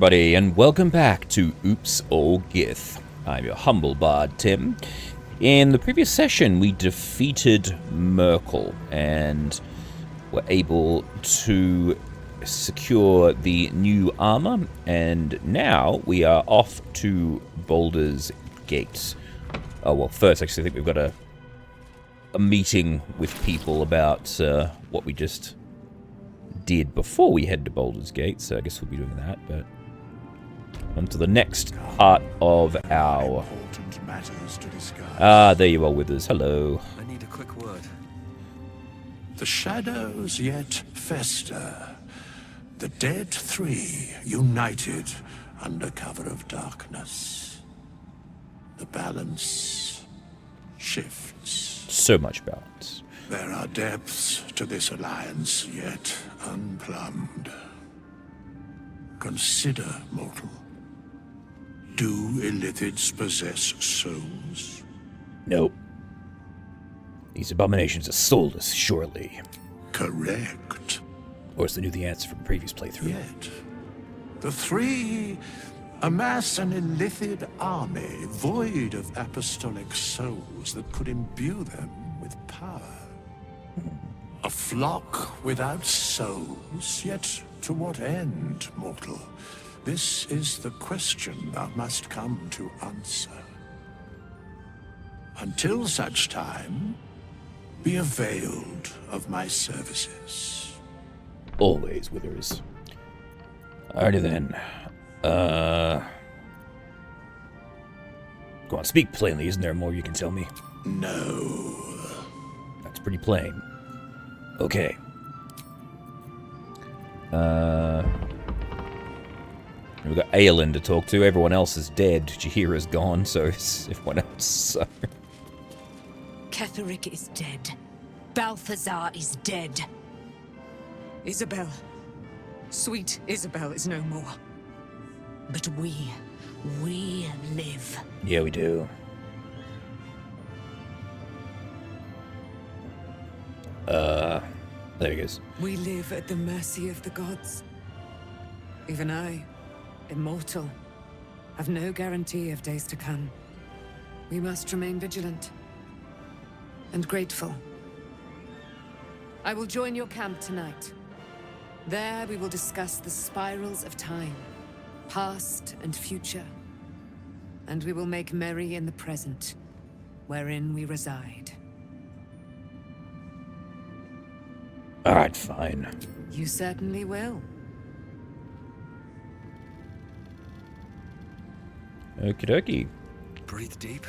everybody, and welcome back to Oops or Gith. I'm your humble bard, Tim. In the previous session, we defeated Merkel and were able to secure the new armor, and now we are off to Baldur's Gate. Oh, well, first, actually, I think we've got a meeting with people about what we just did before we head to Baldur's Gate, so I guess we'll be doing that, but on to the next part of our... there you are with us. Hello. I need a quick word. The shadows yet fester. The dead three united under cover of darkness. The balance shifts. So much balance. There are depths to this alliance yet unplumbed. Consider, mortal. Do illithids possess souls? Nope. These abominations are soulless, surely. Correct. Or else they knew the answer from the previous playthrough. Yet, the three amass an illithid army void of apostolic souls that could imbue them with power. A flock without souls, yet to what end, mortal? This is the question thou must come to answer. Until such time, be availed of my services. Always, Withers. Alrighty then. Go on, speak plainly. Isn't there more you can tell me? No. That's pretty plain. Okay. We've got Aelin to talk to. Everyone else is dead. Jahira's gone, so is everyone else. So. Ketheric is dead. Balthazar is dead. Isabel. Sweet Isabel is no more. But we live. Yeah, we do. There he goes. We live at the mercy of the gods. Even I, immortal, have no guarantee of days to come. We must remain vigilant and grateful. I will join your camp tonight. There we will discuss the spirals of time, past and future, and we will make merry in the present, wherein we reside. Alright, fine. You certainly will. Okie dokie. Breathe deep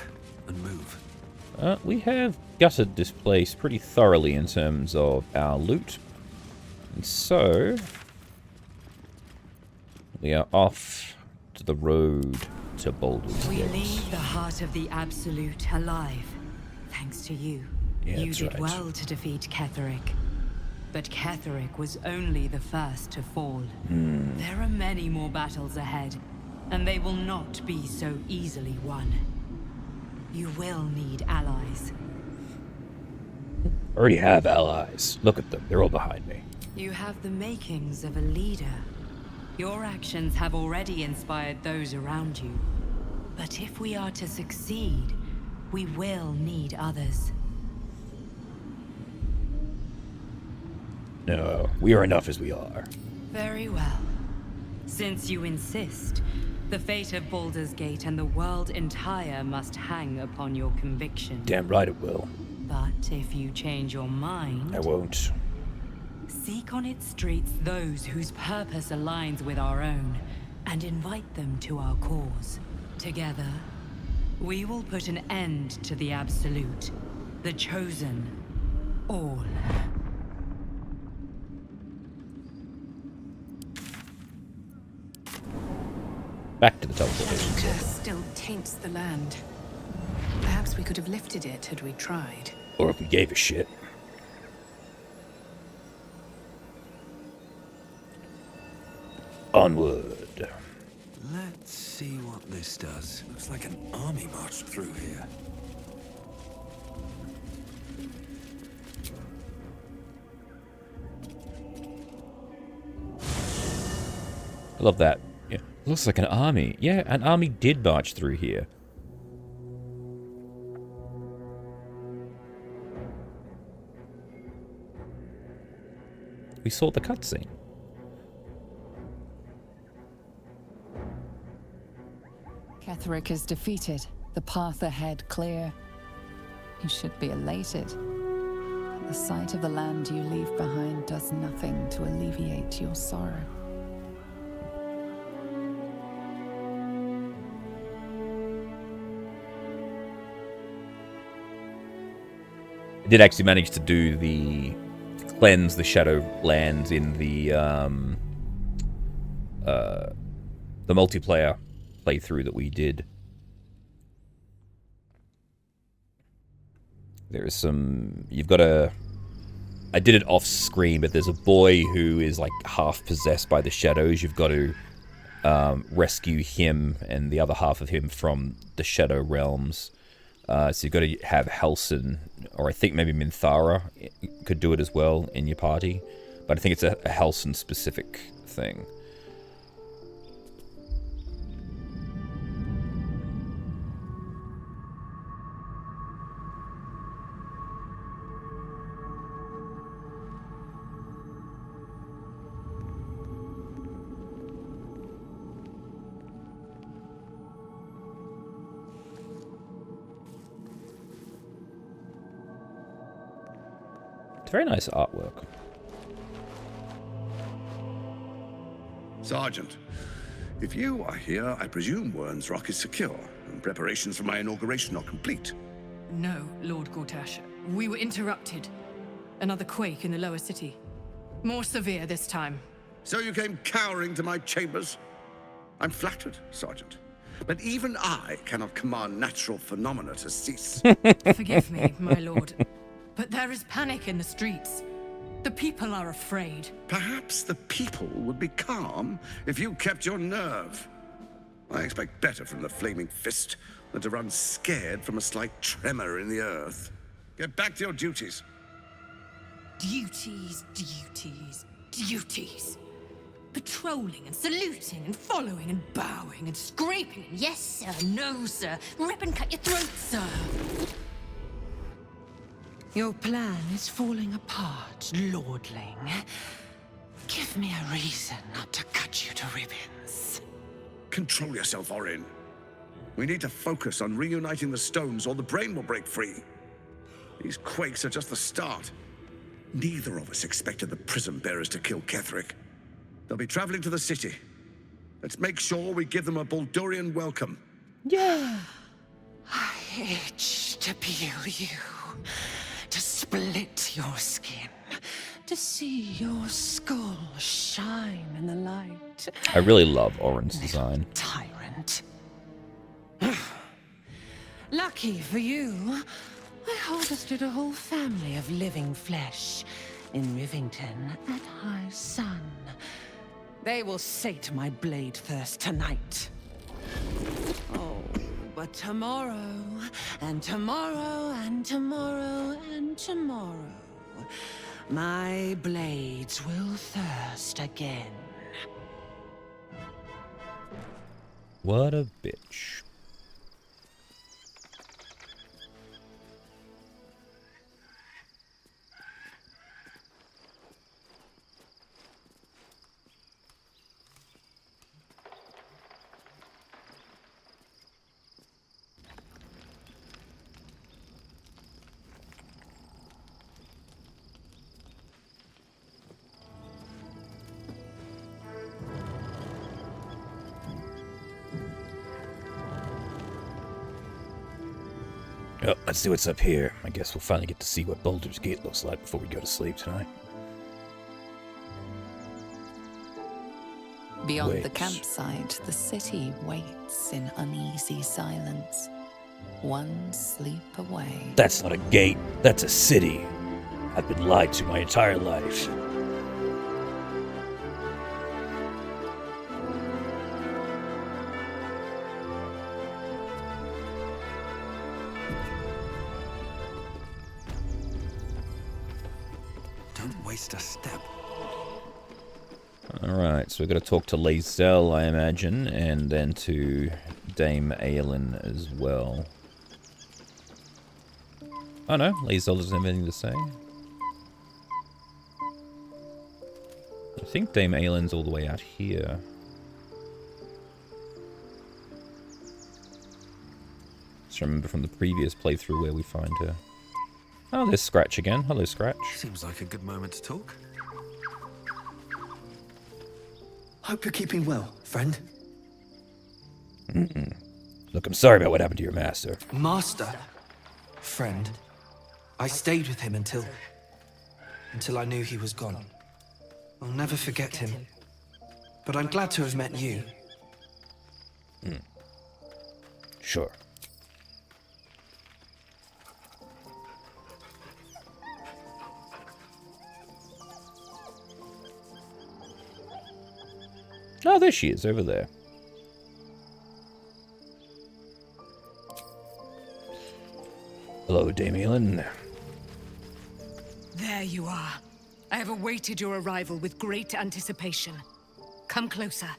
and move. We have gutted this place pretty thoroughly in terms of our loot. And so, we are off to the road to Baldur's Gate. We leave the heart of the Absolute alive, thanks to you. Yeah, You that's did right. well to defeat Ketheric. But Ketheric was only the first to fall. There are many more battles ahead, and they will not be so easily won. You will need allies. I already have allies. Look at them. They're all behind me. You have the makings of a leader. Your actions have already inspired those around you. But if we are to succeed, we will need others. No, we are enough as we are. Very well. Since you insist, the fate of Baldur's Gate and the world entire must hang upon your conviction. Damn right it will. But if you change your mind, I won't. seek on its streets those whose purpose aligns with our own, and invite them to our cause. Together, we will put an end to the Absolute, the Chosen, all. Back to the teleportation That center. curse still taints the land. Perhaps we could have lifted it had we tried. Or if we gave a shit. Onward. Let's see what this does. Looks like an army marched through here. I love that. Yeah. Looks like an army. Yeah, an army did march through here. We saw the cutscene. Ketheric is defeated. The path ahead clear. You should be elated. The sight of the land you leave behind does nothing to alleviate your sorrow. I did actually manage to do the cleanse the Shadowlands in the multiplayer playthrough that we did. There is some... You've got a... I did it off screen, but there's a boy who is like half possessed by the shadows. You've got to rescue him and the other half of him from the Shadow Realms. So you've got to have Halsin, or I think maybe Minthara could do it as well in your party. But I think it's a Halsin-specific thing. It's very nice artwork. Sergeant, if you are here, I presume Wern's Rock is secure, and preparations for my inauguration are complete. No, Lord Gortash. We were interrupted. Another quake in the lower city. More severe this time. So you came cowering to my chambers? I'm flattered, Sergeant. But even I cannot command natural phenomena to cease. Forgive me, my lord. But there is panic in the streets. The people are afraid. Perhaps the people would be calm if you kept your nerve. I expect better from the Flaming Fist than to run scared from a slight tremor in the earth. Get back to your duties. Duties, duties, duties. Patrolling and saluting and following and bowing and scraping and yes sir, no sir, rip and cut your throat, sir. Your plan is falling apart, lordling. Give me a reason not to cut you to ribbons. Control yourself, Orin. We need to focus on reuniting the stones or the brain will break free. These quakes are just the start. Neither of us expected the Prism Bearers to kill Ketheric. They'll be traveling to the city. Let's make sure we give them a Baldurian welcome. Yeah. I itch to peel you. To split your skin, to see your skull shine in the light. I really love Orin's design. Tyrant. Lucky for you, I harvested a whole family of living flesh in Rivington at high sun. They will sate my blade thirst tonight. Oh, but tomorrow, and tomorrow, and tomorrow, and tomorrow, my blades will thirst again. What a bitch. Oh, let's see what's up here. I guess we'll finally get to see what Baldur's Gate looks like before we go to sleep tonight. Beyond the campsite, the city waits in uneasy silence. One sleep away. That's not a gate. That's a city. I've been lied to my entire life. Don't waste a step. Alright, so we've got to talk to Lae'zel, I imagine, and then to Dame Aelin as well. Oh no, Lae'zel doesn't have anything to say. I think Dame Aelin's all the way out here. Just remember from the previous playthrough where we find her. Oh, there's Scratch again. Hello, Scratch. Seems like a good moment to talk. Hope you're keeping well, friend. Look, I'm sorry about what happened to your master. Master. Friend. I stayed with him until I knew he was gone. I'll never forget him. But I'm glad to have met you. Sure. Oh, there she is, over there. Hello, Dame Aelin. There you are. I have awaited your arrival with great anticipation. Come closer.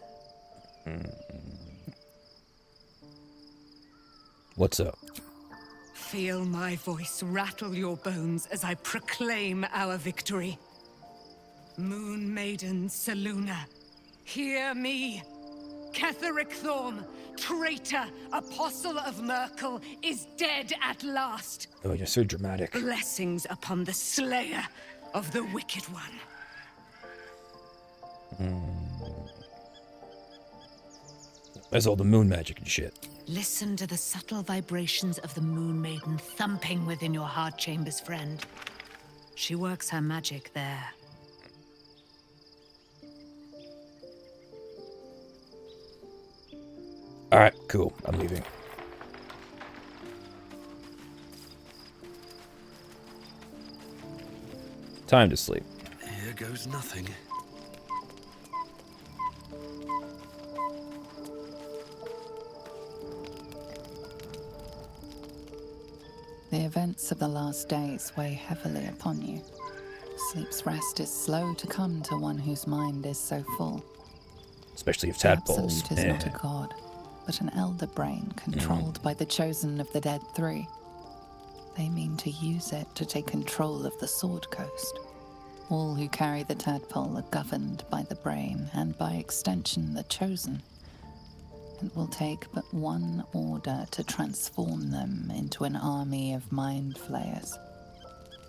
What's up? Feel my voice rattle your bones as I proclaim our victory. Moon Maiden Selûne, hear me. Ketheric Thorm, traitor, apostle of Myrkul, is dead at last. Oh, you're so dramatic. Blessings upon the slayer of the Wicked One. There's all the moon magic and shit. Listen to the subtle vibrations of the Moon Maiden thumping within your heart chambers, friend. She works her magic there. Alright, cool. I'm leaving. Time to sleep. Here goes nothing. The events of the last days weigh heavily upon you. Sleep's rest is slow to come to one whose mind is so full. Especially if The tadpoles. Absolute is not a god, but an elder brain controlled by the chosen of the Dead Three. They mean to use it to take control of the Sword Coast. All who carry the tadpole are governed by the brain, and by extension the chosen. It will take but one order to transform them into an army of mind flayers.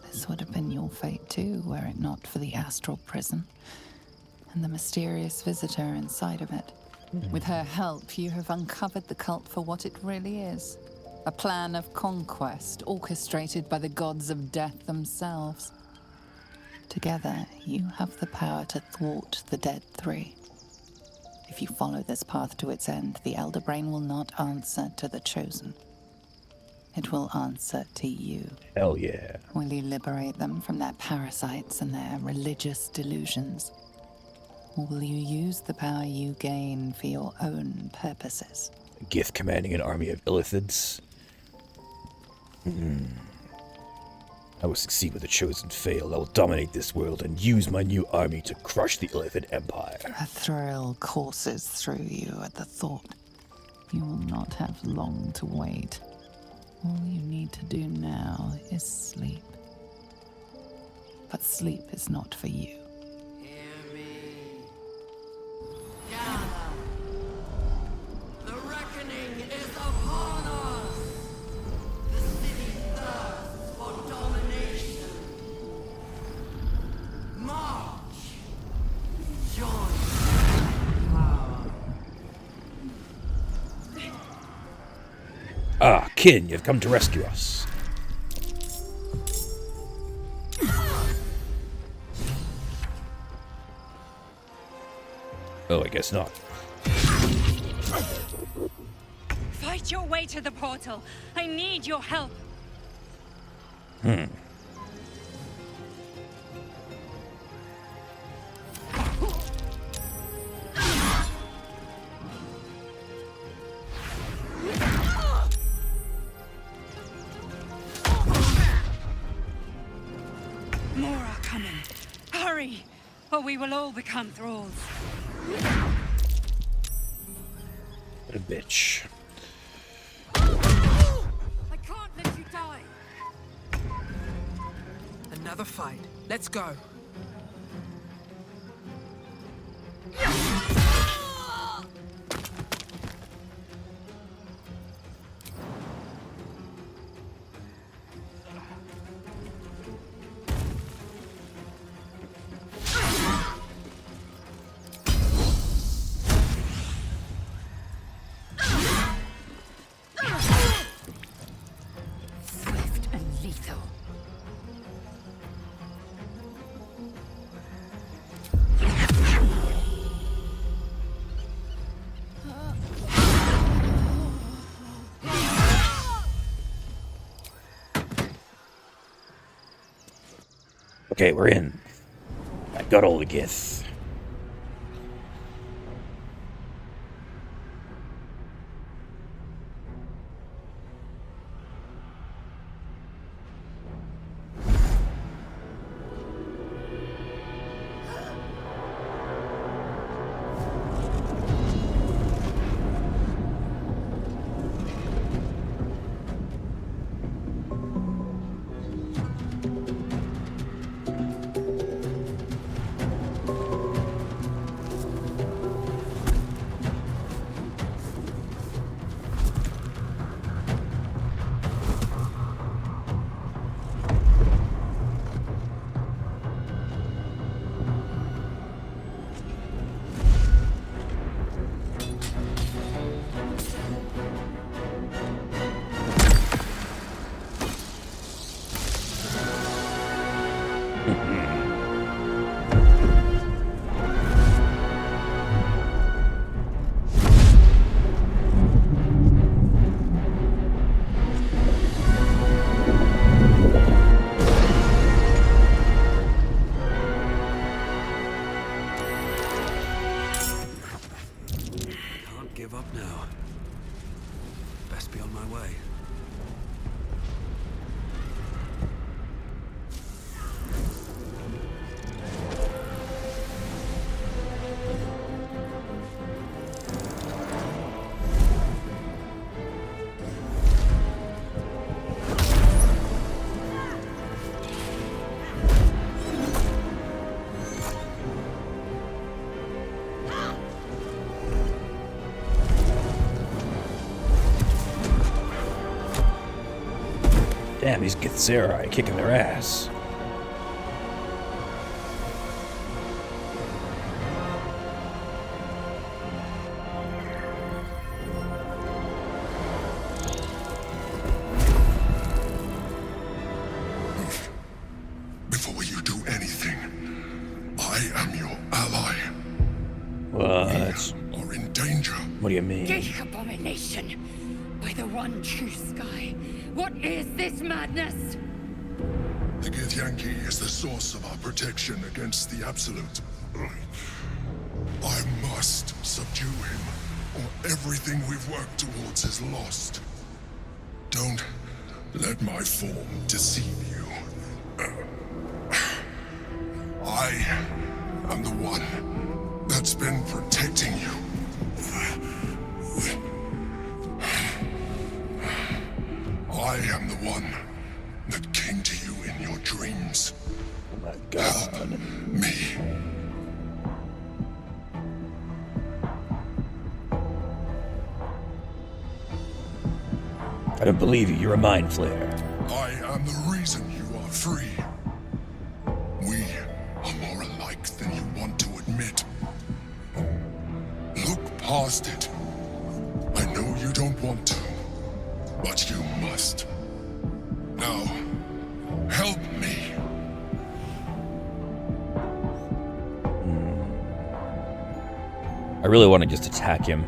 This would have been your fate too, were it not for the astral prison and the mysterious visitor inside of it. With her help, you have uncovered the cult for what it really is. A plan of conquest orchestrated by the gods of death themselves. Together, you have the power to thwart the Dead Three. If you follow this path to its end, the Elder Brain will not answer to the Chosen. It will answer to you. Hell yeah. Will you liberate them from their parasites and their religious delusions? Or will you use the power you gain for your own purposes? Gith commanding an army of Illithids. I will succeed where the chosen fail. I will dominate this world and use my new army to crush the Illithid Empire. A thrill courses through you at the thought. You will not have long to wait. All you need to do now is sleep. But sleep is not for you. Hear me. Gather. The reckoning is upon us. The city thirsts for domination. March. Join power. Ah, Kin, you've come to rescue us. Oh, I guess not. Fight your way to the portal. I need your help. More are coming. Hurry! or we will all become thralls. What a bitch. I can't let you die. Another fight. Let's go. Swift and lethal. Okay, we're in. I got all the Gith. Can't give up now. Best be on my way. Damn, these Githzerai kicking their ass. Before you do anything, I am your ally. What? You are in danger. What do you mean? Geek abomination! By the one true sky! What is this madness? The Githyanki is the source of our protection against the Absolute. I must subdue him, or everything we've worked towards is lost. Don't let my form deceive you. I am the one that's been protecting you. I am the one that came to you in your dreams. Oh my god. Help me. I don't believe you. You're a mind flayer. I am the reason you are free. We are more alike than you want to admit. Look past it. I know you don't want to, but you must. Now, help me. I really want to just attack him.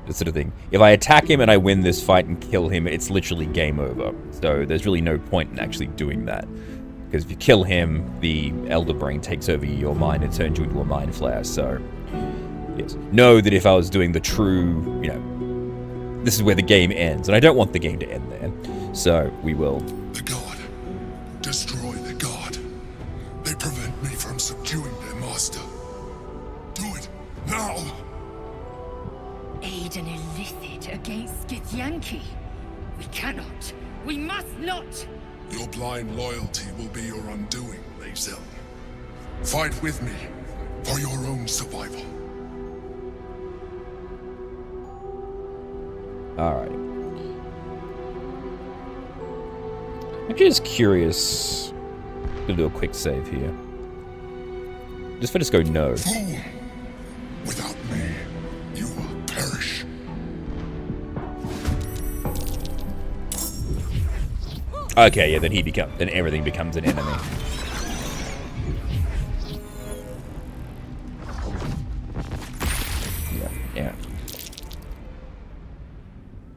This sort of thing. If I attack him and I win this fight and kill him, it's literally game over. So there's really no point in actually doing that. Because if you kill him, the Elder Brain takes over your mind and turns you into a mind flayer. So, yes. Know that if I was doing the true, you know, this is where the game ends. And I don't want the game to end there. So, we will. The god. Destroy the god. They prevent me from subduing their master. Do it now! Aid an illithid against Githyanki. We cannot. We must not! Your blind loyalty will be your undoing, Lae'zel. Fight with me, for your own survival. Alright. I'm just curious. Gonna do a quick save here. Just for just go no. Fool! Without me, you will perish. Okay, yeah, then everything becomes an enemy. Yeah.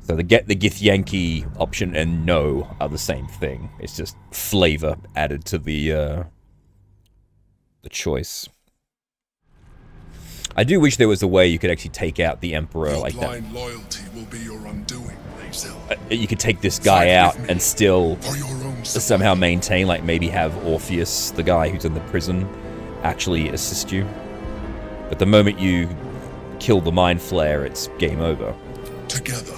So the Githyanki option and no are the same thing. It's just flavor added to the choice. I do wish there was a way you could actually take out the Emperor Your like that. blind loyalty will be your undoing, Lae'zel. You could take this guy out and still For your own somehow maintain, like maybe have Orpheus, the guy who's in the prison, actually assist you. But the moment you kill the Mind Flayer, it's game over. Together.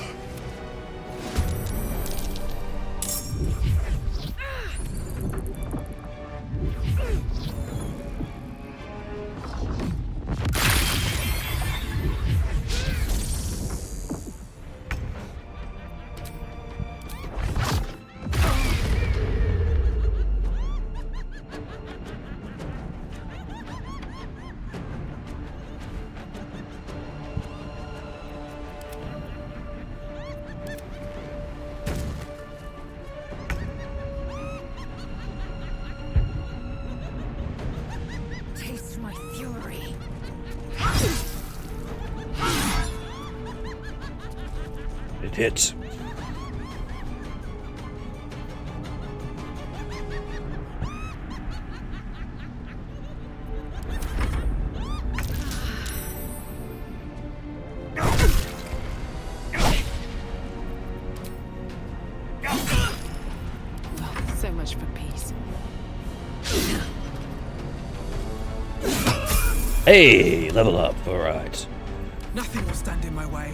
Taste my fury. It hit. So much for peace. Hey, level up. All right. Nothing will stand in my way.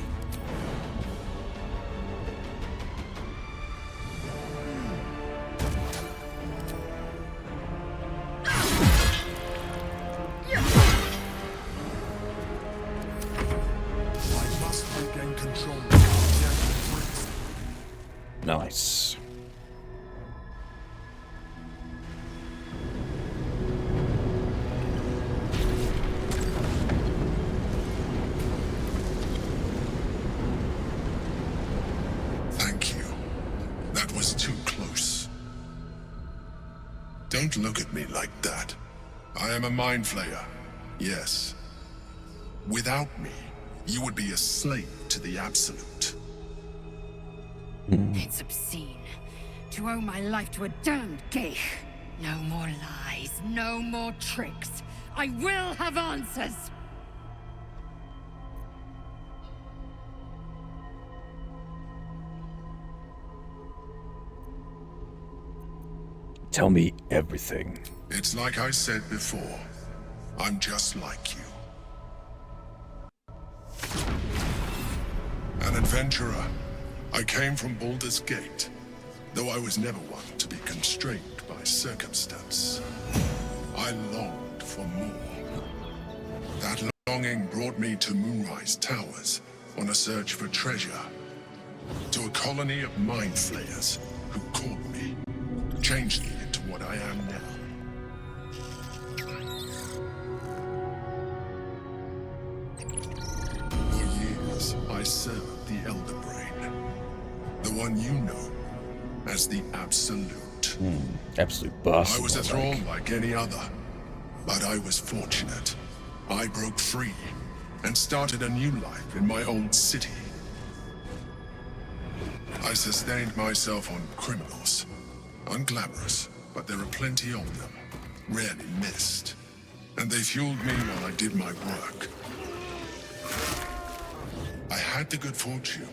I must regain control of the Prince. Nice. Thank you. That was too close. Don't look at me like that. I am a Mind Flayer. Yes. Without me, you would be a slave to the Absolute. It's obscene. To owe my life to a damned Gith. No more lies, no more tricks. I will have answers! Tell me everything. It's like I said before. I'm just like you. An adventurer. I came from Baldur's Gate, though I was never one to be constrained by circumstance. I longed for more. That longing brought me to Moonrise Towers on a search for treasure. To a colony of Mind Flayers who caught me, changed me into what I am now. For years, I served the Elder Brain, the one you know as the Absolute. Absolute boss. I was a thrall like any other, but I was fortunate. I broke free and started a new life in my old city. I sustained myself on criminals. Unglamorous, but there are plenty of them, rarely missed. And they fueled me while I did my work. I had the good fortune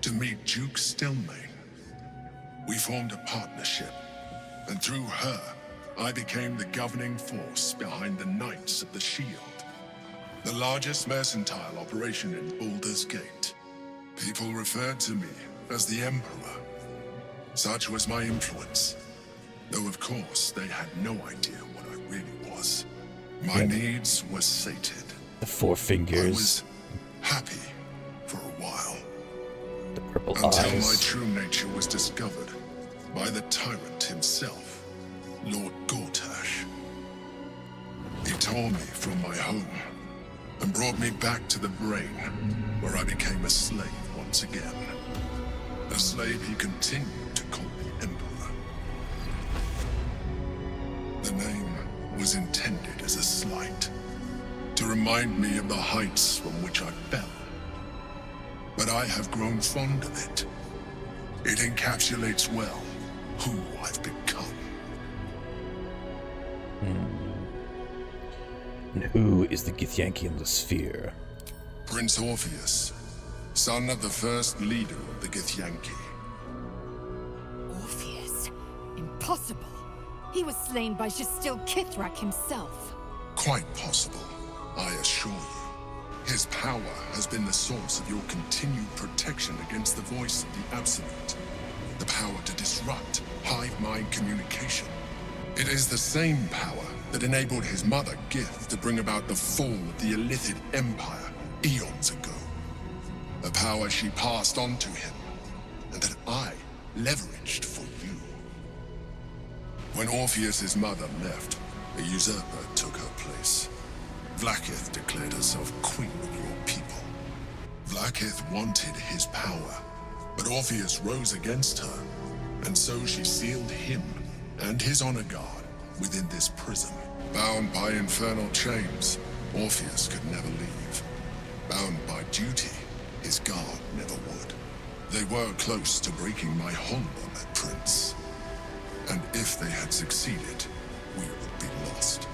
to meet Duke Stelmane. We formed a partnership, and through her, I became the governing force behind the Knights of the Shield, the largest mercantile operation in Baldur's Gate. People referred to me as the Emperor. Such was my influence, though of course they had no idea what I really was. My needs were sated. The four fingers. I was happy for a while. The purple Until eyes. my true nature was discovered by the tyrant himself, Lord Gortash. He tore me from my home and brought me back to the Brain, where I became a slave once again. A slave he continued to call the Emperor. The name was intended as a slight, to remind me of the heights from which I fell. But I have grown fond of it. It encapsulates well who I've become. And who is the Githyanki in the sphere? Prince Orpheus, son of the first leader of the Githyanki. Orpheus? Impossible. He was slain by Justil Kithrak himself. Quite possible, I assure you. His power has been the source of your continued protection against the voice of the Absolute. The power to disrupt hive mind communication. It is the same power that enabled his mother, Gith, to bring about the fall of the Illithid Empire eons ago. A power she passed on to him, and that I leveraged for you. When Orpheus's mother left, a usurper took her place. Vlaakith declared herself queen of your people. Vlaakith wanted his power, but Orpheus rose against her, and so she sealed him and his honor guard within this prison. Bound by infernal chains, Orpheus could never leave. Bound by duty, his guard never would. They were close to breaking my hold on that prince. And if they had succeeded, we would be lost.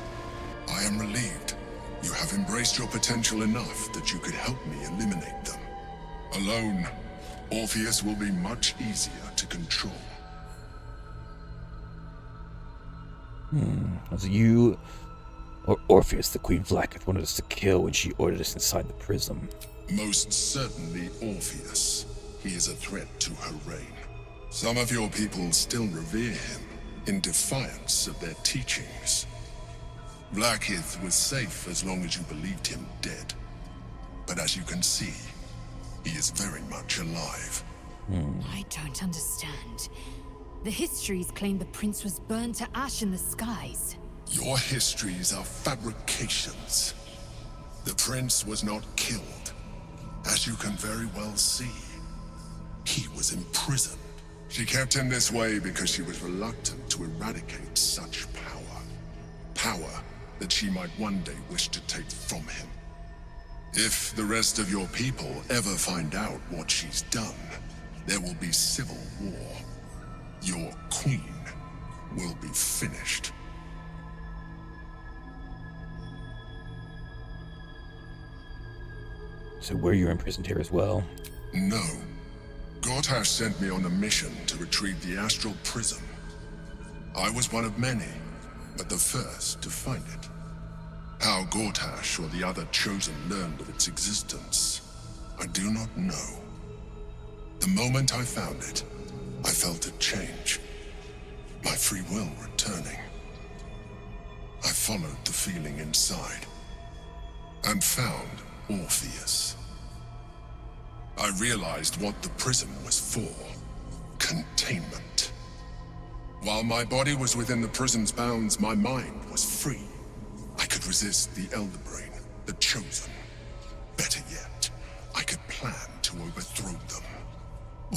I am relieved. You have embraced your potential enough that you could help me eliminate them. Alone, Orpheus will be much easier to control. Was it you or Orpheus that Queen Vlaakith wanted us to kill when she ordered us inside the prism? Most certainly Orpheus. He is a threat to her reign. Some of your people still revere him, in defiance of their teachings. Vlaakith was safe as long as you believed him dead. But as you can see, he is very much alive. I don't understand. The histories claim the prince was burned to ash in the skies. Your histories are fabrications. The prince was not killed. As you can very well see, he was imprisoned. She kept him this way because she was reluctant to eradicate such power. Power that she might one day wish to take from him. If the rest of your people ever find out what she's done, there will be civil war. Your queen will be finished. So were you imprisoned here as well? No. Gortash sent me on a mission to retrieve the astral prism. I was one of many, but the first to find it. How Gortash or the other chosen learned of its existence, I do not know. The moment I found it, I felt a change. My free will returning. I followed the feeling inside, and found Orpheus. I realized what the prism was for. Containment. While my body was within the prison's bounds, my mind was free. I could resist the Elder Brain, the Chosen. Better yet, I could plan to overthrow them.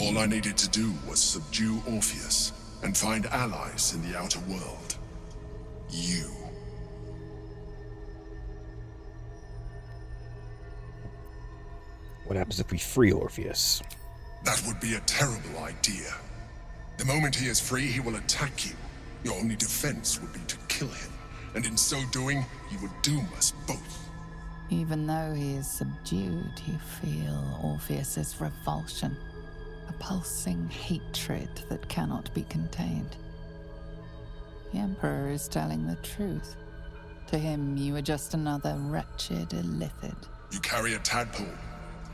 All I needed to do was subdue Orpheus and find allies in the outer world. You. What happens if we free Orpheus? That would be a terrible idea. The moment he is free, he will attack you. Your only defense would be to kill him, and in so doing, he would doom us both. Even though he is subdued, you feel Orpheus's revulsion, a pulsing hatred that cannot be contained. The Emperor is telling the truth. To him, you are just another wretched illithid. You carry a tadpole.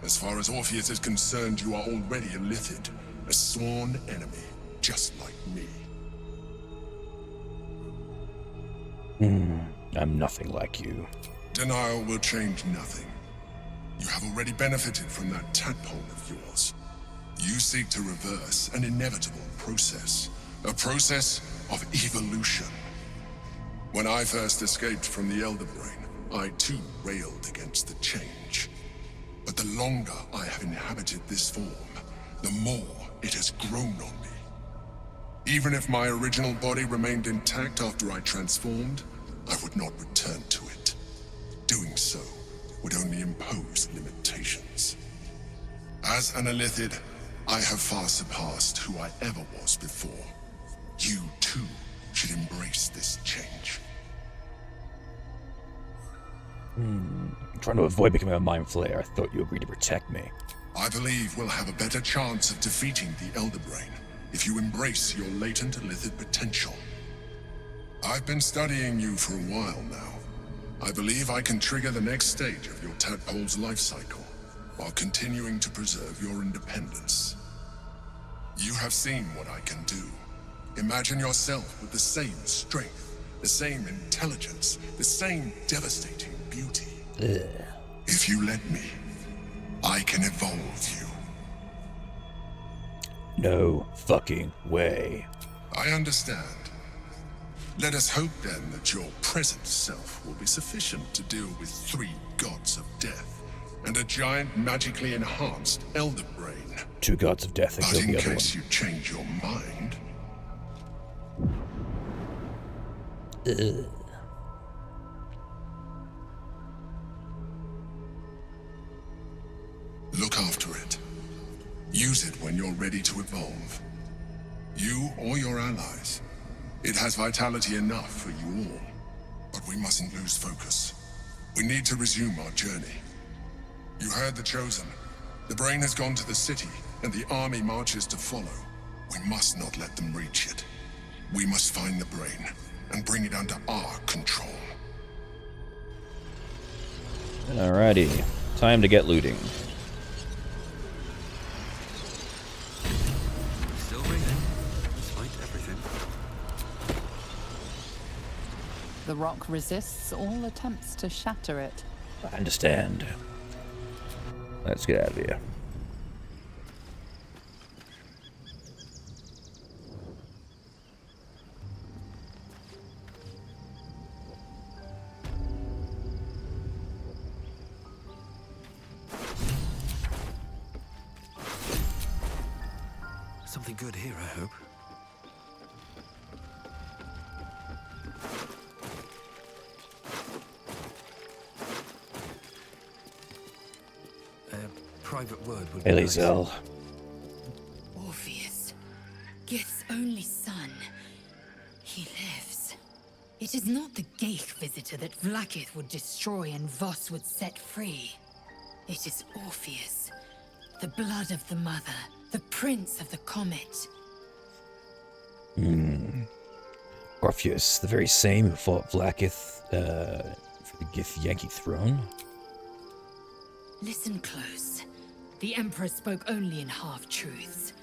As far as Orpheus is concerned, you are already a Lithid, a sworn enemy, just like me. I'm nothing like you. Denial will change nothing. You have already benefited from that tadpole of yours. You seek to reverse an inevitable process, a process of evolution. When I first escaped from the Elder Brain, I too railed against the change. But the longer I have inhabited this form, the more it has grown on me. Even if my original body remained intact after I transformed, I would not return to it. Doing so would only impose limitations. As an illithid, I have far surpassed who I ever was before. You too should embrace this change. I'm trying to avoid becoming a mind flayer. I thought you agreed to protect me. I believe we'll have a better chance of defeating the Elder Brain if you embrace your latent illithid potential. I've been studying you for a while now. I believe I can trigger the next stage of your tadpole's life cycle, while continuing to preserve your independence. You have seen what I can do. Imagine yourself with the same strength, the same intelligence, the same devastating beauty. If you let me, I can evolve you. No fucking way. I understand. Let us hope then that your present self will be sufficient to deal with 3 gods of death and a giant magically enhanced Elder Brain. 2 gods of death and But kill in the other case one. you change your mind, look after it. Use it when you're ready to evolve. You or your allies. It has vitality enough for you all. But we mustn't lose focus. We need to resume our journey. You heard the Chosen. The Brain has gone to the city, and the army marches to follow. We must not let them reach it. We must find the Brain, and bring it under our control. Alrighty. Time to get looting. Still breathing, despite everything. The rock resists all attempts to shatter it. I understand. Let's get out of here. Something good here, I hope. A private word would be nice. Elizel. Orpheus, Gith's only son. He lives. It is not the Gith visitor that Vlaakith would destroy and Voss would set free. It is Orpheus, the blood of the mother, the prince of the comet. Orpheus, the very same who fought Vlaakith for the Gith Yankee throne. Listen close. The Emperor spoke only in half-truths.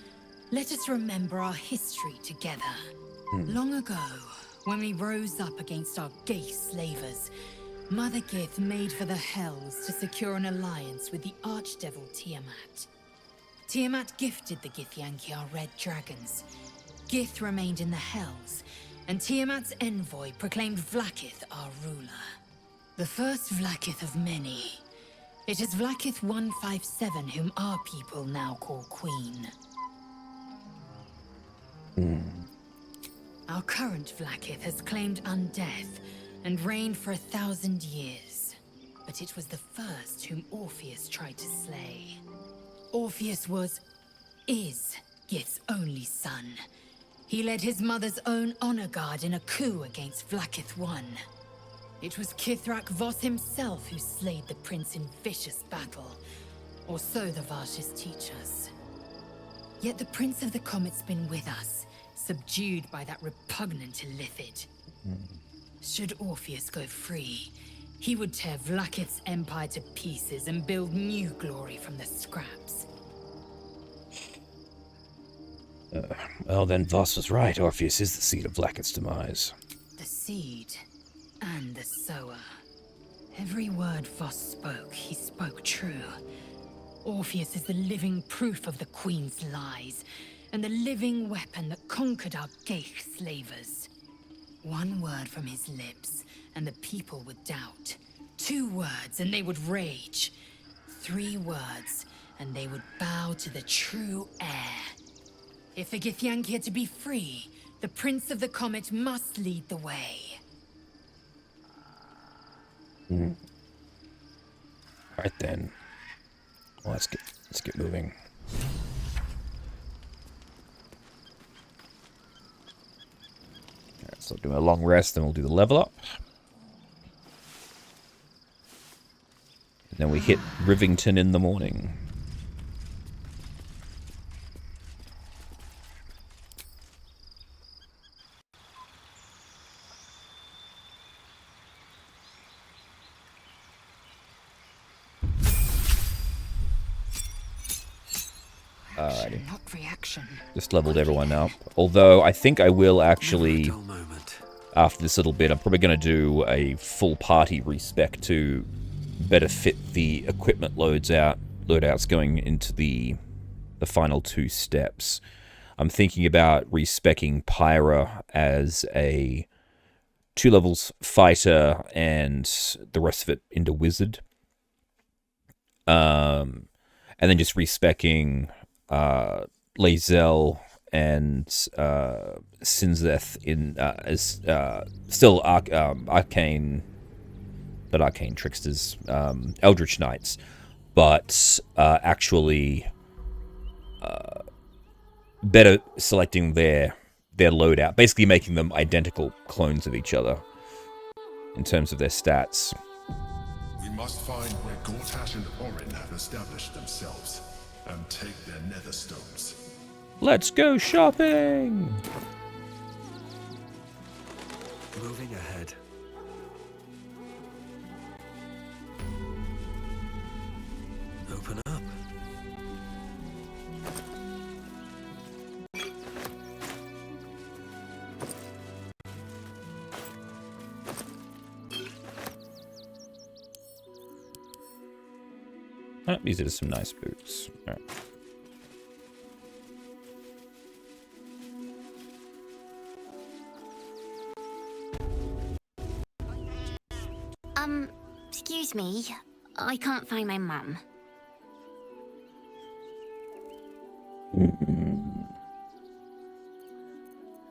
Let us remember our history together. Long ago, when we rose up against our gay slavers, Mother Gith made for the Hells to secure an alliance with the Archdevil Tiamat. Tiamat gifted the Githyanki our red dragons. Gith remained in the Hells, and Tiamat's envoy proclaimed Vlaakith our ruler. The first Vlaakith of many. It is Vlaakith 157 whom our people now call Queen. Our current Vlaakith has claimed undeath and reigned for 1,000 years. But it was the first whom Orpheus tried to slay. Orpheus is Gith's only son. He led his mother's own honor guard in a coup against Vlaakith I. It was Kithrak Voss himself who slayed the prince in vicious battle, or so the Varshas teach us. Yet the Prince of the Comet's been with us, subdued by that repugnant illithid. Should Orpheus go free, he would tear Vlaakith's empire to pieces and build new glory from the scraps. Well, then Voss was right. Orpheus is the seed of Vlaakith's demise. The seed and the sower. Every word Voss spoke, he spoke true. Orpheus is the living proof of the Queen's lies, and the living weapon that conquered our Gith slavers. One word from his lips, and the people would doubt. 2 words, and they would rage. 3 words, and they would bow to the true heir. If the Githyanki are to be free, the Prince of the Comet must lead the way. Right then. Well, let's get moving. Alright, so do a long rest, then we'll do the level up. And then we hit Rivington in the morning. Alrighty. Just leveled everyone up. Although, I think I will actually, after this little bit, I'm probably going to do a full party respec to better fit the equipment loadouts going into the final 2 steps. I'm thinking about respecking Pyra as a 2 levels fighter and the rest of it into wizard. And then just respecking Lae'zel and Sinzeth in as still arcane, not arcane tricksters, Eldritch Knights, but actually better selecting their loadout, basically making them identical clones of each other in terms of their stats. We must find where Gortash and Orin have established themselves and take their nether stones. Let's go shopping! Moving ahead. Open up. Oh, these are some nice boots. All right. Excuse me. I can't find my mum.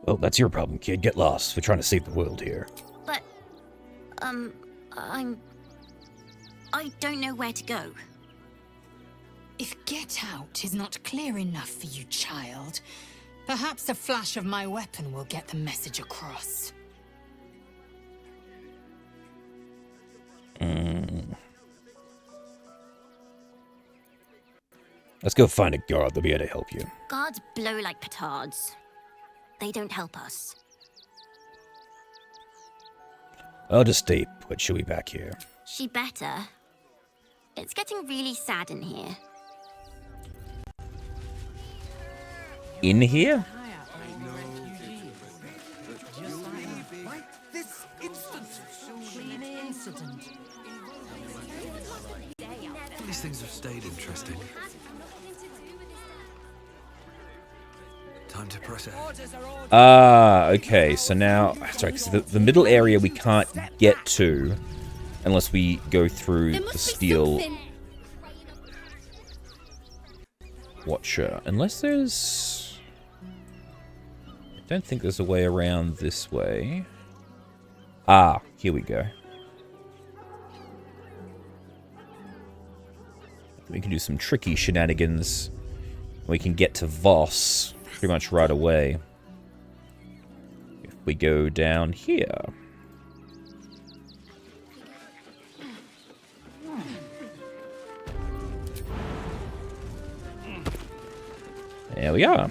Well, that's your problem, kid. Get lost. We're trying to save the world here. But, I don't know where to go. If get out is not clear enough for you, child, perhaps a flash of my weapon will get the message across. Let's go find a guard. They'll be able to help you. Guards blow like petards. They don't help us. I'll just stay put. She'll be back here. She better. It's getting really sad in here. In here? This instant. These things have stayed interesting. Time to press ahead. Okay, so now, sorry, 'cause the middle area we can't get to unless we go through the steel watcher. Unless there's... I don't think there's a way around this way. Ah, here we go. We can do some tricky shenanigans. We can get to Voss pretty much right away. If we go down here. There we are.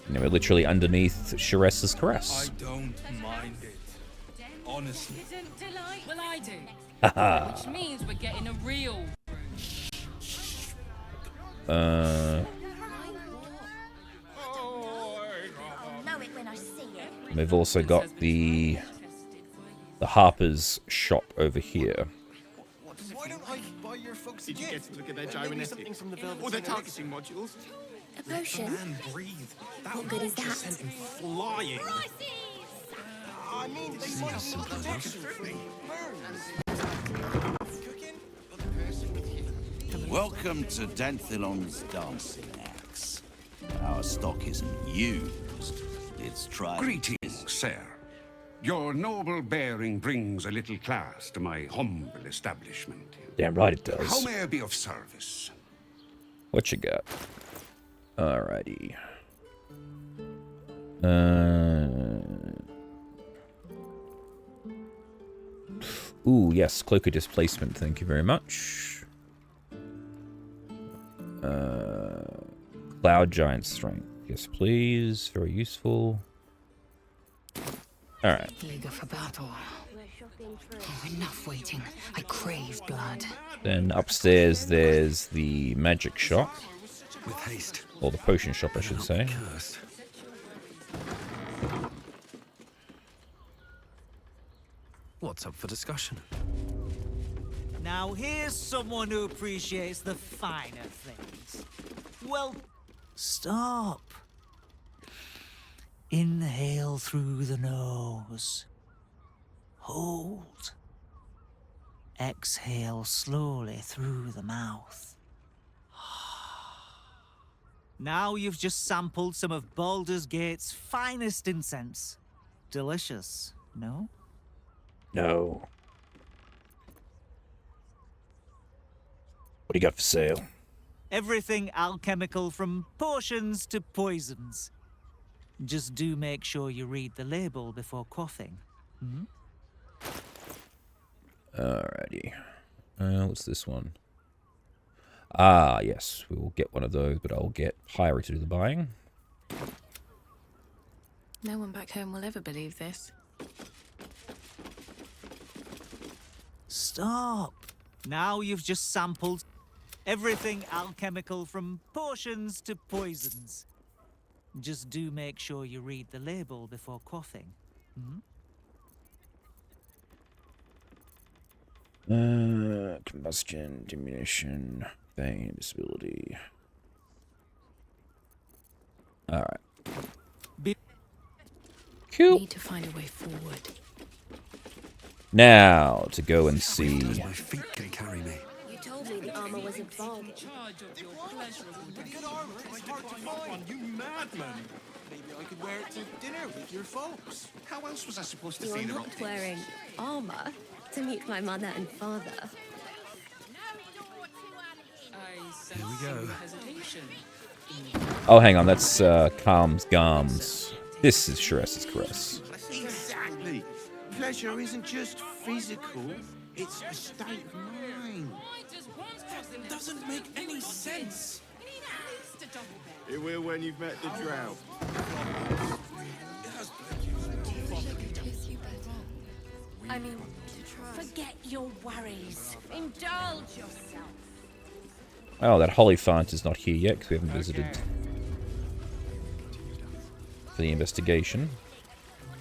You know, we're literally underneath Sharessa's caress. I don't mind it. Honestly. Well, I do. Haha. Which means we're getting a real We've also got the Harper's shop over here. Why don't I buy your folks a gift? Look at their gyromestic. Or their targeting modules. A potion? Man, breathe. What good is that? Sent him flying. I mean, they might have protection. Welcome to Danthilon's dancing axe. Our stock isn't used. It's tried. Greetings, sir. Your noble bearing brings a little class to my humble establishment. Damn right it does. How may I be of service? What you got? Alrighty. Ooh, yes, Cloak of Displacement, thank you very much. Cloud Giant Strength. Yes, please. Very useful. Alright. Eager for battle. Oh, enough waiting. I crave blood. Then upstairs there's the magic shop. With haste. Or the potion shop, I should say. Cursed. What's up for discussion? Now here's someone who appreciates the finer things. Well, stop. Inhale through the nose. Hold. Exhale slowly through the mouth. Now you've just sampled some of Baldur's Gate's finest incense. Delicious, no? No. What do you got for sale? Everything alchemical from potions to poisons. Just do make sure you read the label before quaffing. Hmm? Alrighty. What's this one? Ah, yes. We will get one of those, but I'll get Pyre to do the buying. No one back home will ever believe this. Stop. Now you've just sampled everything alchemical from potions to poisons. Just do make sure you read the label before quaffing. Hmm? Combustion, diminution, pain, disability. Alright. Cool. Need to find a way forward. Now, to go and see... My feet can carry me. You told me the armor was a bomb. Good armor is hard to find. You madman. Maybe I could wear it to dinner with your folks. How else was I supposed to You're feed her not wearing armor to meet my mother and father. Here we go. Oh, hang on, that's Calm's Gums. This is Sharessa's caress. Exactly. Pleasure isn't just physical, it's a state of mind. It doesn't make any sense. It will when you've met the drought. I mean, forget your worries. Indulge yourself. Oh, that Hollyphant is not here yet because we haven't visited for the investigation.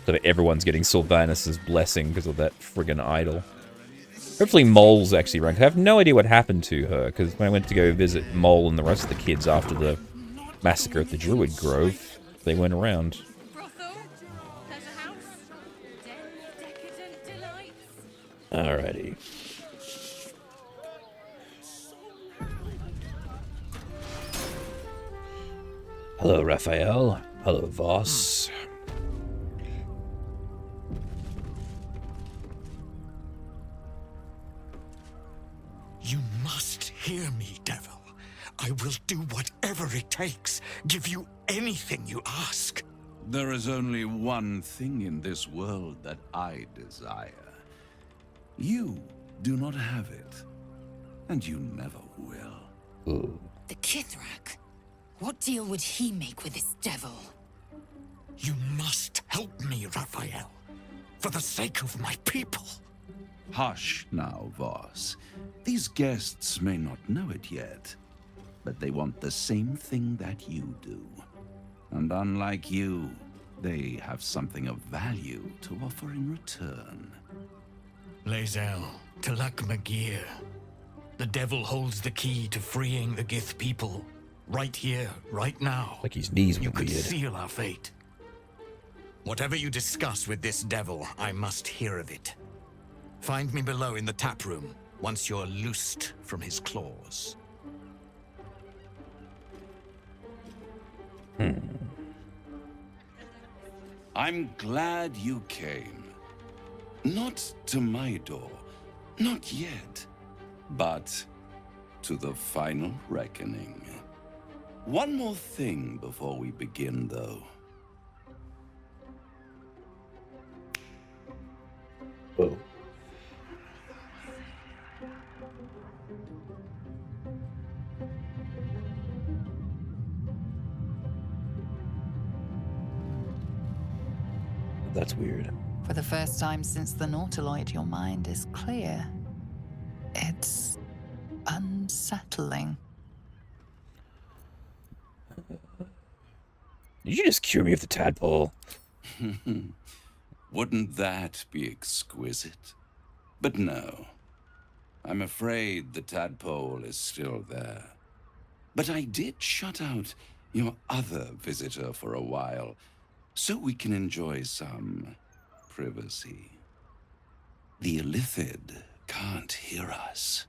So that everyone's getting Sylvanus' blessing because of that friggin' idol. Hopefully Mole's actually around. I have no idea what happened to her, because when I went to go visit Mole and the rest of the kids after the massacre at the Druid Grove, they weren't around. Alrighty. Hello, Raphael. Hello, Voss. You must hear me, devil. I will do whatever it takes. Give you anything you ask. There is only one thing in this world that I desire. You do not have it, and you never will. Ooh. The Githrak? What deal would he make with this devil? You must help me, Raphael. For the sake of my people. Hush now, Voss. These guests may not know it yet, but they want the same thing that you do. And unlike you, they have something of value to offer in return. Lae'zel, Talak Magir. The devil holds the key to freeing the Gith people. Right here, right now. Like his knees were You could weird. seal our fate. Whatever you discuss with this devil, I must hear of it. Find me below in the tap room, once you're loosed from his claws. I'm glad you came. Not to my door, not yet, but to the final reckoning. One more thing before we begin, though. Whoa. That's weird. For the first time since the Nautiloid, your mind is clear. It's unsettling. Did you just cure me of the tadpole? Wouldn't that be exquisite? But no. I'm afraid the tadpole is still there. But I did shut out your other visitor for a while, so we can enjoy some privacy. The Illithid can't hear us.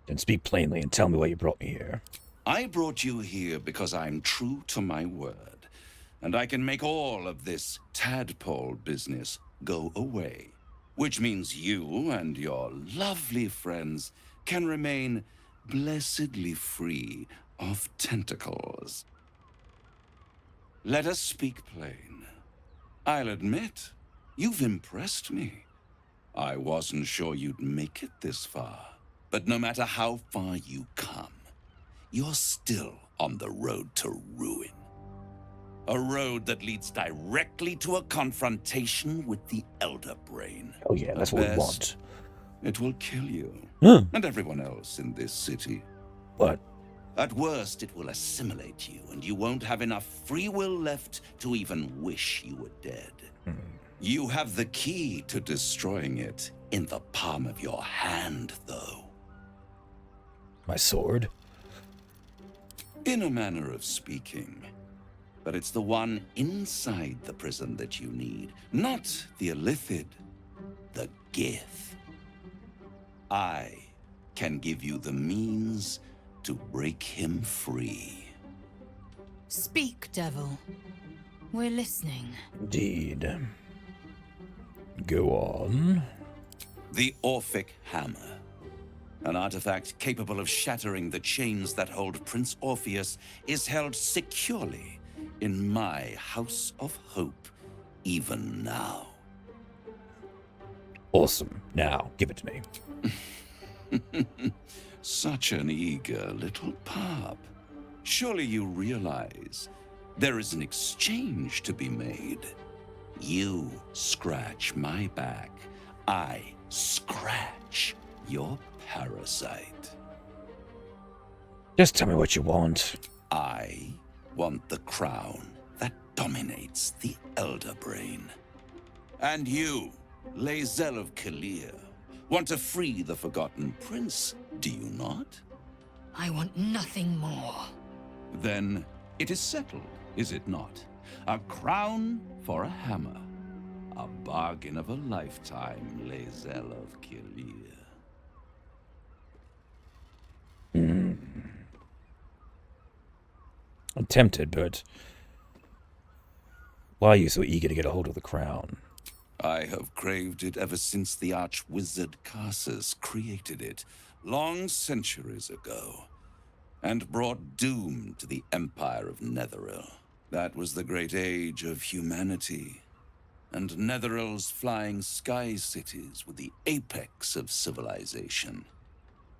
Then speak plainly and tell me why you brought me here. I brought you here because I'm true to my word, and I can make all of this tadpole business go away, which means you and your lovely friends can remain blessedly free of tentacles. Let us speak plain. I'll admit, you've impressed me. I wasn't sure you'd make it this far, but no matter how far you come, you're still on the road to ruin. A road that leads directly to a confrontation with the Elder Brain. Oh yeah, that's what we want. It will kill you. And everyone else in this city. What? At worst, it will assimilate you, and you won't have enough free will left to even wish you were dead. You have the key to destroying it in the palm of your hand, though. My sword? In a manner of speaking. But it's the one inside the prison that you need, not the Illithid, the Gith. I can give you the means to break him free. Speak, devil. We're listening. Indeed. Go on. The Orphic Hammer. An artifact capable of shattering the chains that hold Prince Orpheus is held securely in my House of Hope, even now. Awesome. Now, give it to me. Such an eager little pup. Surely you realize there is an exchange to be made. You scratch my back, I scratch your parasite. Just tell me what you want. I want the crown that dominates the Elder Brain. And you, Lae'zel of Kalir, want to free the Forgotten Prince, do you not? I want nothing more. Then it is settled, is it not? A crown for a hammer. A bargain of a lifetime, Lae'zel of Kalir. I'm tempted, but why are you so eager to get a hold of the crown? I have craved it ever since the arch-wizard Karsus created it, long centuries ago, and brought doom to the Empire of Netheril. That was the great age of humanity, and Netheril's flying sky cities were the apex of civilization.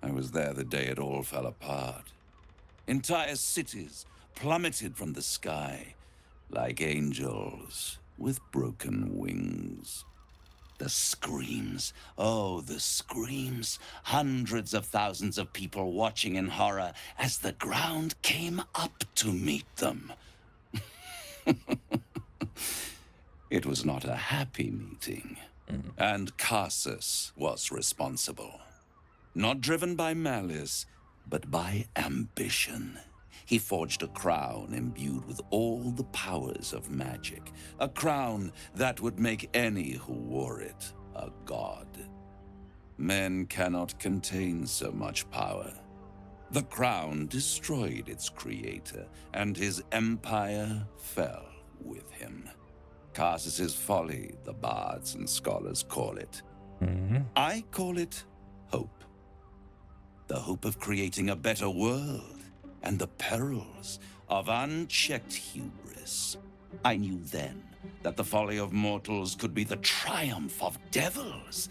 I was there the day it all fell apart. Entire cities plummeted from the sky like angels with broken wings. The screams, oh, the screams. Hundreds of thousands of people watching in horror as the ground came up to meet them. It was not a happy meeting, and Karsus was responsible. Not driven by malice, but by ambition. He forged a crown imbued with all the powers of magic. A crown that would make any who wore it a god. Men cannot contain so much power. The crown destroyed its creator, and his empire fell with him. Karsus's folly, the bards and scholars call it. I call it hope. The hope of creating a better world, and the perils of unchecked hubris. I knew then that the folly of mortals could be the triumph of devils,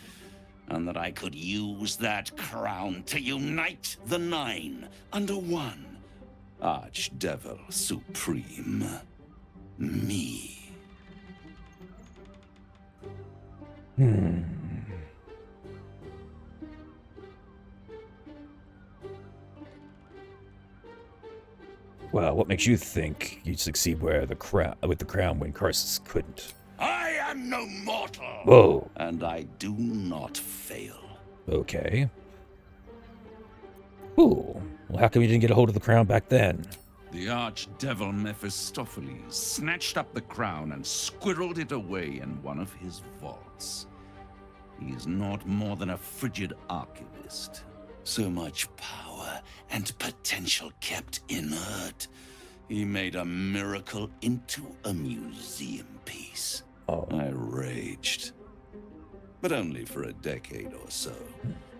and that I could use that crown to unite the Nine under one Archdevil Supreme. Me. Well, what makes you think you'd succeed with the crown when Karsus couldn't? I am no mortal. Whoa. And I do not fail. Okay. Ooh. Well, how come you didn't get a hold of the crown back then? The archdevil Mephistopheles snatched up the crown and squirreled it away in one of his vaults. He is not more than a frigid archivist. So much power and potential kept inert. He made a miracle into a museum piece. I raged. But only for a decade or so.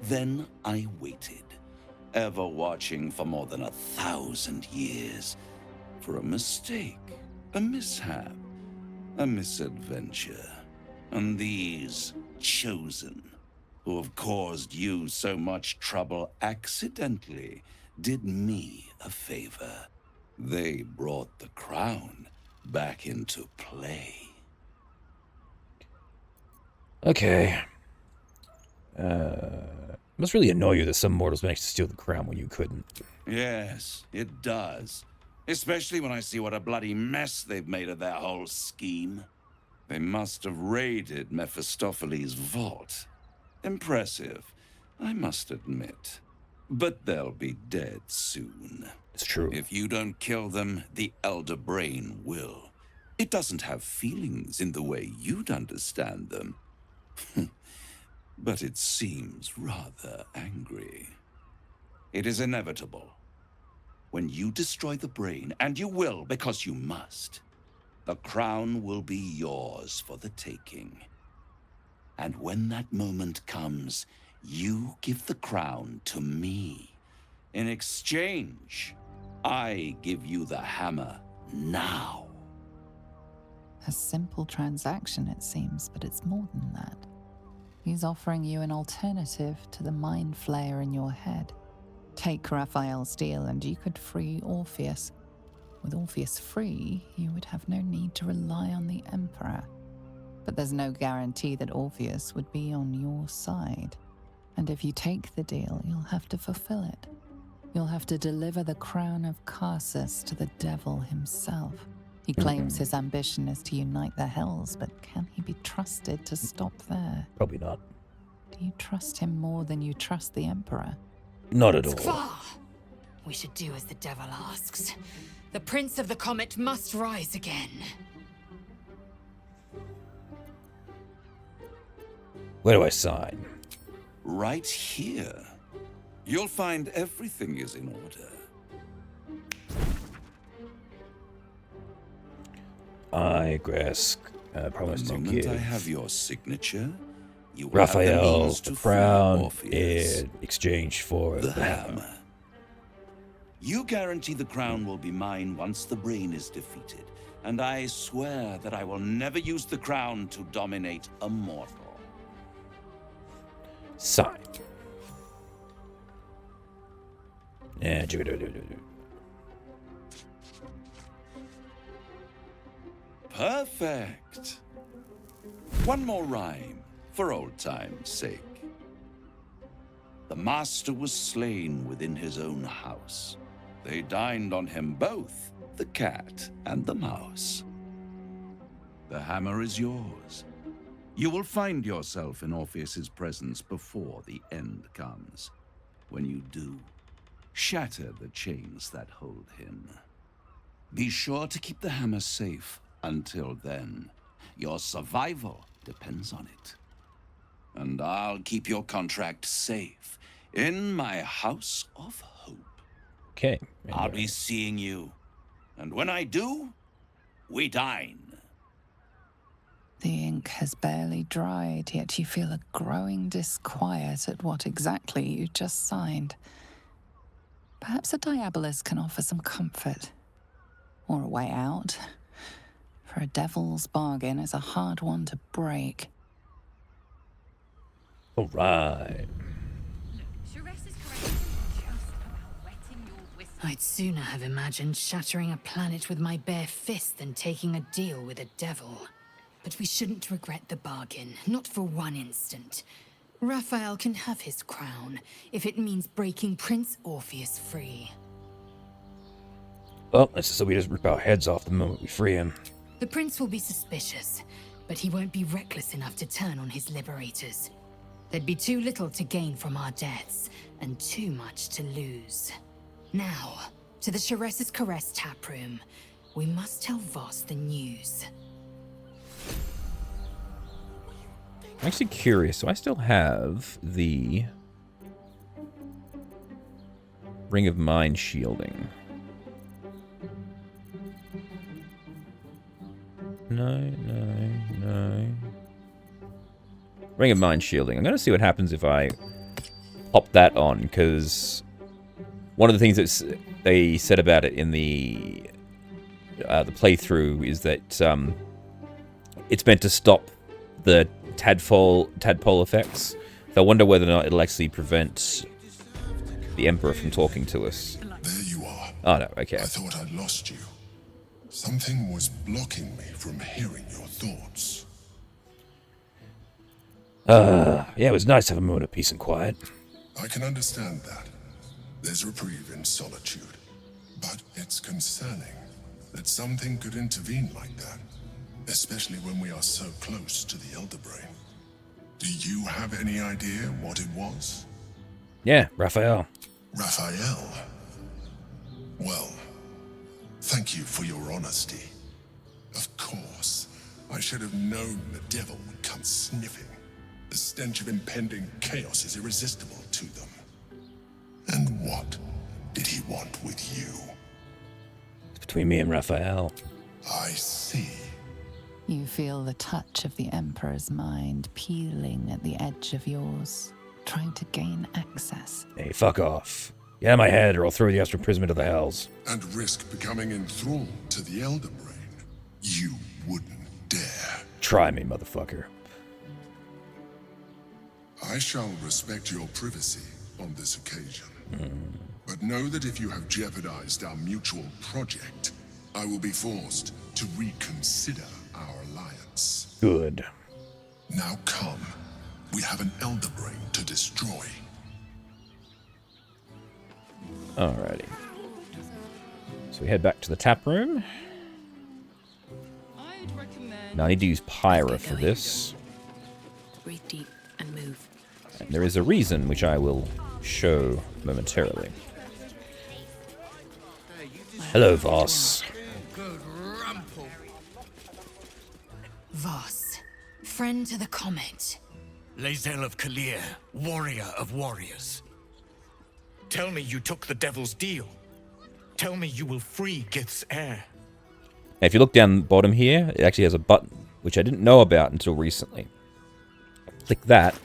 Then I waited, ever watching for more than 1,000 years, for a mistake, a mishap, a misadventure. And these chosen, who have caused you so much trouble accidentally, did me a favor. They brought the crown back into play. Okay. Must really annoy you that some mortals managed to steal the crown when you couldn't. Yes, it does. Especially when I see what a bloody mess they've made of their whole scheme. They must have raided Mephistopheles' vault. Impressive, I must admit. But they'll be dead soon. It's true. If you don't kill them, the Elder Brain will. It doesn't have feelings in the way you'd understand them. But it seems rather angry. It is inevitable. When you destroy the brain, and you will because you must, the crown will be yours for the taking. And when that moment comes, you give the crown to me. In exchange, I give you the hammer now. A simple transaction, it seems, but it's more than that. He's offering you an alternative to the mind flayer in your head. Take Raphael's deal and you could free Orpheus. With Orpheus free, you would have no need to rely on the Emperor. But there's no guarantee that Orpheus would be on your side. And if you take the deal, you'll have to fulfill it. You'll have to deliver the crown of Karsus to the devil himself. He claims his ambition is to unite the Hells, but can he be trusted to stop there? Probably not. Do you trust him more than you trust the Emperor? Not at all. Skvar! We should do as the devil asks. The Prince of the Comet must rise again. Where do I sign? Right here. You'll find everything is in order. I grasp promise The to moment give I have your signature, you will Raphael have the means the to free crown Orpheus. in exchange for The the hammer. hammer. You guarantee the crown will be mine once the brain is defeated, and I swear that I will never use the crown to dominate a mortal. Signed. Perfect. One more rhyme, for old time's sake. The master was slain within his own house. They dined on him both, the cat and the mouse. The hammer is yours. You will find yourself in Orpheus's presence before the end comes. When you do, shatter the chains that hold him. Be sure to keep the hammer safe until then. Your survival depends on it. And I'll keep your contract safe in my house of hope. Okay. I'll be seeing you. And when I do, we dine. The ink has barely dried, yet you feel a growing disquiet at what exactly you just signed. Perhaps a Diabolus can offer some comfort. Or a way out. For a devil's bargain is a hard one to break. All right. I'd sooner have imagined shattering a planet with my bare fist than taking a deal with a devil. But we shouldn't regret the bargain, not for one instant. Raphael can have his crown, if it means breaking Prince Orpheus free. Well, let's just so we just rip our heads off the moment we free him. The prince will be suspicious, but he won't be reckless enough to turn on his liberators. There'd be too little to gain from our deaths, and too much to lose. Now, to the Shares's Caress taproom. We must tell Voss the news. I'm actually curious. So I still have the Ring of Mind shielding. No. Ring of Mind shielding. I'm going to see what happens if I pop that on, because one of the things that they said about it in the playthrough is that it's meant to stop the tadpole effects. So I wonder whether or not it'll actually prevent the Emperor from talking to us. There you are. Oh no, okay. I thought I'd lost you. Something was blocking me from hearing your thoughts. Yeah, it was nice to have a moment of peace and quiet. I can understand that. There's reprieve in solitude. But it's concerning that something could intervene like that. Especially when we are so close to the Elder Brain. Do you have any idea what it was? Yeah, Raphael. Raphael? Well, thank you for your honesty. Of course, I should have known the devil would come sniffing. The stench of impending chaos is irresistible to them. And what did he want with you? It's between me and Raphael. I see. You feel the touch of the Emperor's mind peeling at the edge of yours, trying to gain access. Hey, fuck off. Get out of my head or I'll throw the astral prism into the hells. And risk becoming enthralled to the Elder Brain. You wouldn't dare. Try me, motherfucker. I shall respect your privacy on this occasion. But know that if you have jeopardized our mutual project, I will be forced to reconsider our alliance. Good. Now come. We have an Elder Brain to destroy. Alrighty. So we head back to the tap room. Now I need to use Pyra for this. Breathe deep and move. And there is a reason which I will show momentarily. Hello, Voss. Voss, friend to the Comet. Lae'zel of Kalir, warrior of warriors. Tell me you took the devil's deal. Tell me you will free Gith's heir. If you look down the bottom here, it actually has a button, which I didn't know about until recently. Click that,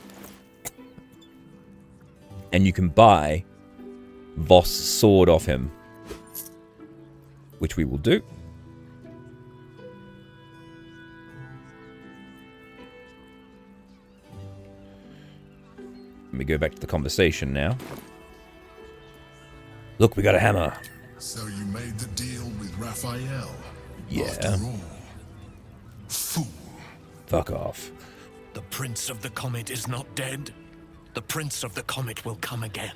and you can buy Voss' sword off him, which we will do. Let me go back to the conversation now. Look, we got a hammer. So you made the deal with Raphael? Yeah. After all. Fuck off. The Prince of the Comet is not dead. The Prince of the Comet will come again.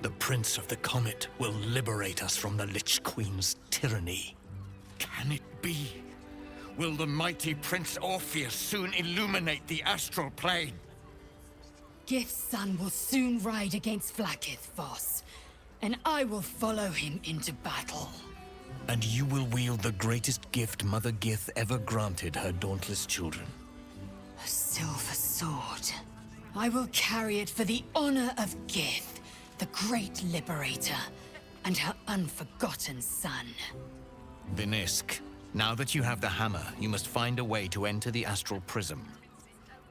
The Prince of the Comet will liberate us from the Lich Queen's tyranny. Can it be? Will the mighty Prince Orpheus soon illuminate the astral plane? Gith's son will soon ride against Vlaakith, Voss, and I will follow him into battle. And you will wield the greatest gift Mother Gith ever granted her dauntless children. A silver sword. I will carry it for the honor of Gith, the great liberator, and her unforgotten son. Vinisk, now that you have the hammer, you must find a way to enter the astral prism.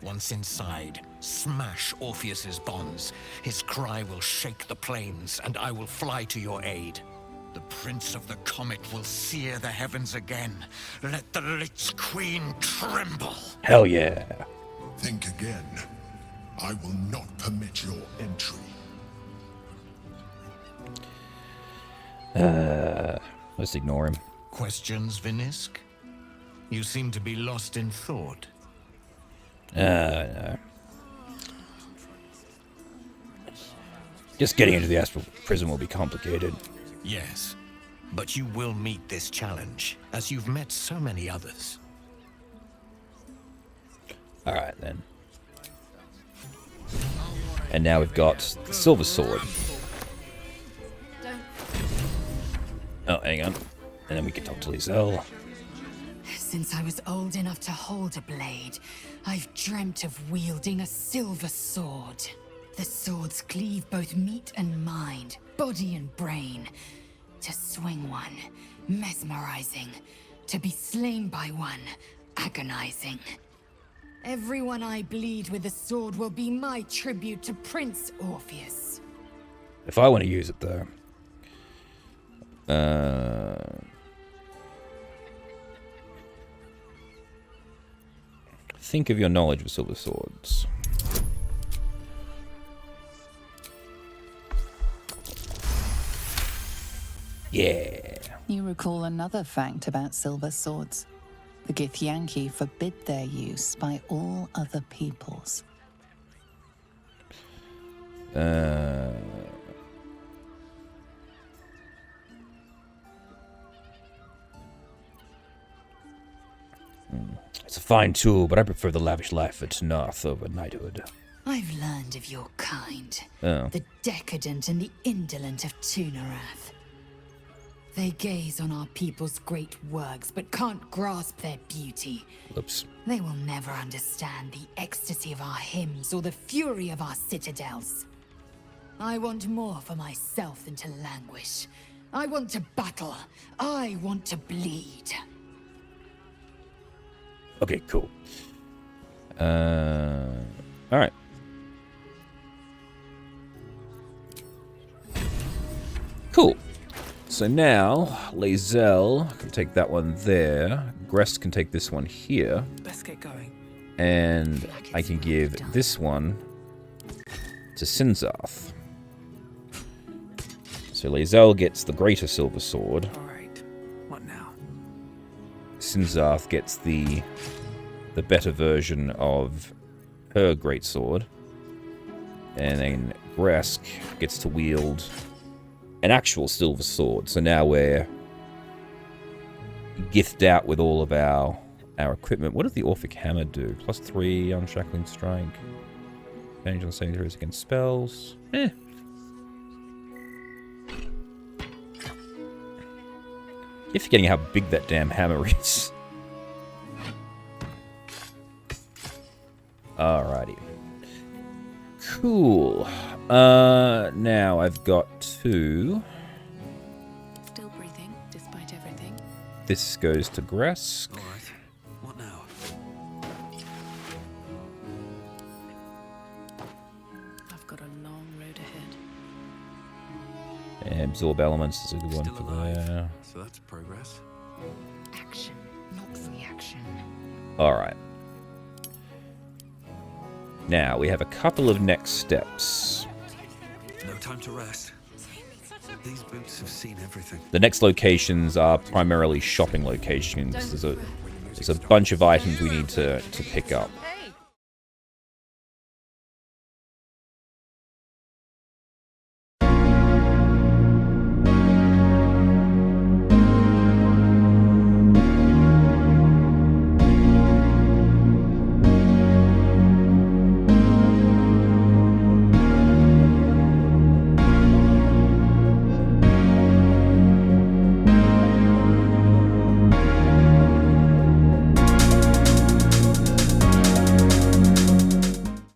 Once inside, smash Orpheus's bonds. His cry will shake the plains, and I will fly to your aid. The Prince of the Comet will sear the heavens again. Let the Lich Queen tremble. Hell yeah. Think again. I will not permit your entry. Let's ignore him. Questions, Vinisk? You seem to be lost in thought. No. Just getting into the astral prison will be complicated. Yes, but you will meet this challenge, as you've met so many others. Alright then. And now we've got the silver sword. Oh, hang on. And then we can talk to Lizelle. Since I was old enough to hold a blade, I've dreamt of wielding a silver sword. The swords cleave both meat and mind, body and brain. To swing one, mesmerizing. To be slain by one, agonizing. Everyone I bleed with the sword will be my tribute to Prince Orpheus. If I want to use it, though. Think of your knowledge of silver swords. Yeah. You recall another fact about silver swords. The Githyanki forbid their use by all other peoples. It's a fine tool, but I prefer the lavish life at Narth over knighthood. I've learned of your kind. Oh. The decadent and the indolent of Tunarath. They gaze on our people's great works, but can't grasp their beauty. Oops. They will never understand the ecstasy of our hymns or the fury of our citadels. I want more for myself than to languish. I want to battle. I want to bleed. Okay, cool. Alright. Cool. So now, Lizelle can take that one there. Grest can take this one here. Let's get going. And I can give this one to Sinzath. So Lizelle gets the greater silver sword. Alright. What now? Sinzath gets the better version of her great sword. And then Gresk gets to wield an actual silver sword. So now we're githed out with all of our equipment. What does the Orphic Hammer do? +3 unshackling strike. Advantage on saving throws against spells. You're forgetting how big that damn hammer is. Alrighty. Cool. Now I've got two. Still breathing, despite everything. This goes to Gresk. Alright. What now? I've got a long road ahead. And absorb elements is a good one Still for alive. there. So that's progress. Action, not reaction. Alright. Now, we have a couple of next steps. No time to rest. These boots have seen everything. The next locations are primarily shopping locations. There's There's a bunch of items we need to pick up.